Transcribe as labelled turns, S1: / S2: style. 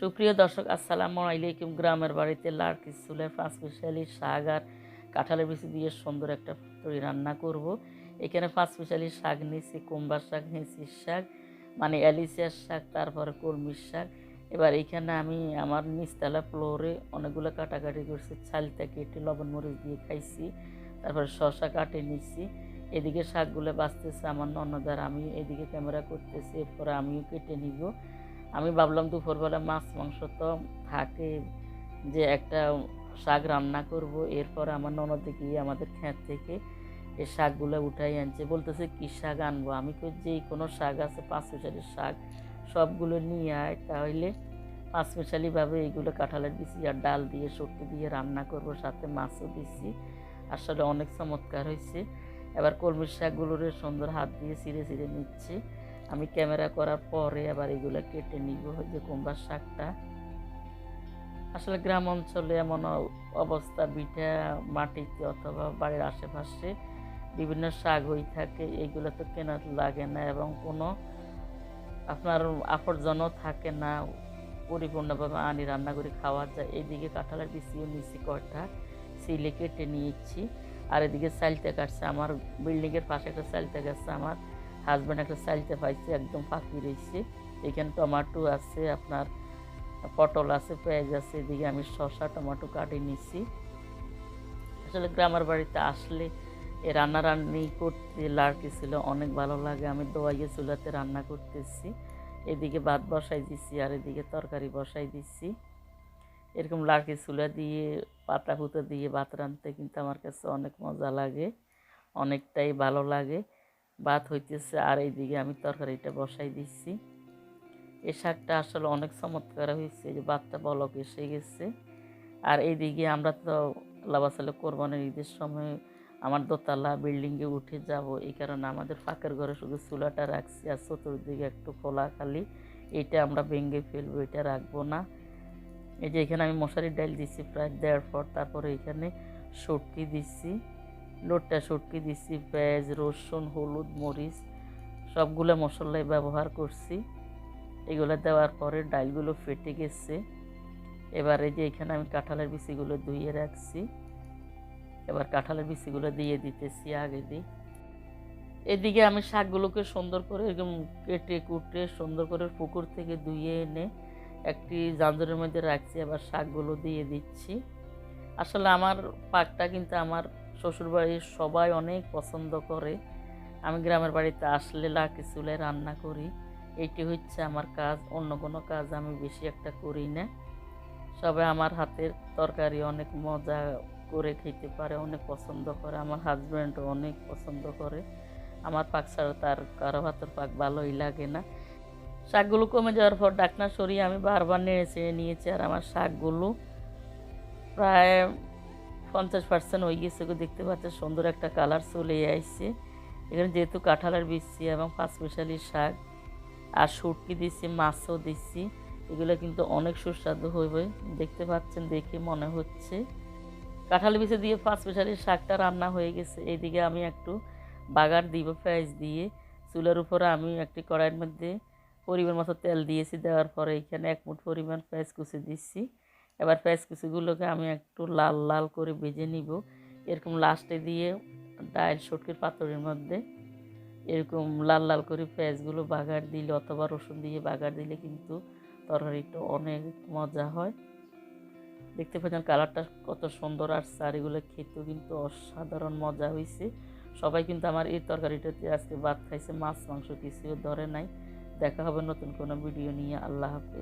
S1: সুপ্রিয় দর্শক, আসসালামু আলাইকুম। গ্রামের বাড়িতে লার্কির চুলের পাঁচমিশালি শাক আর কাঁঠালের বিচি দিয়ে সুন্দর একটা তরি রান্না করব। এখানে পাঁচমিশালি শাক নিয়েছি, কুমড়ার শাক নিয়েছি, শাক মানে অ্যালিসিয়ার শাক, তারপরে কলমির শাক। এবার এখানে আমি আমার নিচতলা ফ্লোরে অনেকগুলো কাটাকাটি করছি, ছালটা কেটে লবণ মরিচ দিয়ে খাইছি, তারপরে শশা কাটে নিচ্ছি। এদিকে শাকগুলো বাঁচতেছে আমার ননদার, আমি এদিকে ক্যামেরা করতেছি, এরপরে আমিও কেটে নিব। আমি ভাবলাম দুপুরবেলা মাছ মাংস তো থাকে, যে একটা শাক রান্না করব। এরপর আমার ননদ গিয়ে আমাদের ক্ষেত থেকে এই শাকগুলো উঠাই আনছে, বলতেছে কি শাক আনবো। আমি কই যে কোনো শাক আছে, পাঁচমিশালি শাক সবগুলো নিয়ে আয়, তাহলে পাঁচমিশালিভাবে এইগুলো কাঁঠালের বিচি আর ডাল দিয়ে সর্ষে দিয়ে রান্না করব, সাথে মাছও দিছি। আসলে অনেক চমৎকার হয়েছে। এবার কলমির শাকগুলোরে সুন্দর হাত দিয়ে ছিঁড়ে ছিঁড়ে নিচ্ছি। আমি ক্যামেরা করার পরে আবার এগুলো কেটে নিব। যে কুমড়ার শাকটা আসলে গ্রাম অঞ্চলে এমন অবস্থা, বিঠা মাটিতে অথবা বাড়ির আশেপাশে বিভিন্ন শাক হয়ে থাকে, এইগুলো তো কেনা লাগে না এবং কোনো আপনার আবর্জনও থাকে না, পরিপূর্ণভাবে আনি রান্না করে খাওয়া যায়। এইদিকে কাঁঠালের বিচিও নিচ্ছি, কয়টা সিলে কেটে নিয়েছি। আর এদিকে চালতে কাটছে, আমার বিল্ডিংয়ের পাশে একটা চালতে গাছে আমার হাজব্যান্ড একটা চালতে পাইছে, একদম পাখি রয়েছে। এখানে টমাটো আছে, আপনার পটল আছে, পেঁয়াজ আছে। এদিকে আমি শসা টমাটো কাটে নিচ্ছি। আসলে গ্রামের বাড়িতে আসলে এই রান্নারান্নি করতে লাড়কি ছিল অনেক ভালো লাগে। আমি দোয়াইয়ে চুলাতে রান্না করতেছি, এদিকে ভাত বসাই দিচ্ছি আর এদিকে তরকারি বসাই দিচ্ছি। এরকম লাড়কি চুলা দিয়ে পাতা পুতা দিয়ে ভাত রাঁধতে কিন্তু আমার কাছে অনেক মজা লাগে, অনেকটাই ভালো লাগে। ভাত হইতেছে আর এইদিকে আমি তরকারিটা বসাই দিচ্ছি। এই শাকটা আসলে অনেক চমৎকার হয়েছে, যে ভাতটা বলক এসে গেছে। আর এইদিকে আমরা তো লাবাসালে কোরবানির ঈদের সময় আমার দোতলা বিল্ডিংয়ে উঠে যাব, এই কারণে আমাদের ফাঁকের ঘরে শুধু চুলাটা রাখছি আর চতুর্দিকে একটু খোলা খালি। এইটা আমরা ভেঙে ফেলবো, এটা রাখবো না। এই যে এখানে আমি মশারির ডাল দিচ্ছি প্রায় 1.5 ফুট, তারপরে এখানে সটকি দিচ্ছি, লোটটা সটকি দিচ্ছি, পেঁয়াজ রসুন হলুদ মরিচ সবগুলো মশলাই ব্যবহার করছি। এগুলো দেওয়ার পরে ডালগুলো ফেটে গেছে। এবার এই যে এখানে আমি কাঁঠালের বিচিগুলো ধুয়ে রাখছি, এবার কাঁঠালের বিচিগুলো দিয়ে দিতেছি আগে দিই। এদিকে আমি শাকগুলোকে সুন্দর করে এরকম কেটে কুটে সুন্দর করে পুকুর থেকে ধুয়ে এনে একটি জাঞ্জরের মধ্যে রাখছি, আবার শাকগুলো দিয়ে দিচ্ছি। আসলে আমার পাকটা কিন্তু আমার শ্বশুরবাড়ির সবাই অনেক পছন্দ করে। আমি গ্রামের বাড়িতে আসলে লাকি চুলায় রান্না করি, এইটি হচ্ছে আমার কাজ, অন্য কোনো কাজ আমি বেশি একটা করি না। সবাই আমার হাতের তরকারি অনেক মজা করে খেতে পারে, অনেক পছন্দ করে। আমার হাজব্যান্ডও অনেক পছন্দ করে। আমার পাক ছাড়া তার কারো হাতের পাক ভালোই লাগে না। শাকগুলো কমে যাওয়ার পর ঢাকনা সরিয়ে আমি বারবার নেড়ে চেড়ে নিয়েছি, আর আমার শাকগুলো প্রায় 50% হয়ে গেছে। দেখতে পাচ্ছেন সুন্দর একটা কালার চলে আসছে। এখানে যেহেতু কাঁঠালের বিচি এবং পাঁচমিশালি শাক আর শুটকি দিচ্ছি, মাছও দিচ্ছি, এগুলো কিন্তু অনেক সুস্বাদু হবে। দেখতে পাচ্ছেন, দেখে মনে হচ্ছে। কাঁঠাল বিচি দিয়ে পাঁচমিশালি শাকটা রান্না হয়ে গেছে। এইদিকে আমি একটু বাগার দিব পেঁয়াজ দিয়ে। চুলের উপরে আমি একটি কড়াইয়ের মধ্যে পরিমাণ মতো তেল দিয়েছি, দেওয়ার পরে এখানে 1 মুঠ পরিমাণ পেঁয়াজ কুচি দিচ্ছি। এবার পেঁয়াজ কুচিগুলোকে আমি একটু লাল লাল করে ভেজে নিব। এরকম লাস্টে দিয়ে ডাল শুটকির পাতুরির মধ্যে এরকম লাল লাল করে পেঁয়াজগুলো বাগার দিলে অথবা রসুন দিয়ে বাগার দিলে কিন্তু তরকারিটা অনেক মজা হয়। দেখতে পাচ্ছেন কালারটা কত সুন্দর আসছে, আর এগুলো খেতেও কিন্তু অসাধারণ মজা হয়েছে। সবাই কিন্তু আমার এই তরকারিটাতে আজকে ভাত খাইছে, মাছ মাংস কিছুও ধরে নাই। দেখা হবে নতুন কোনো ভিডিও নিয়ে। আল্লাহ হাফেজ।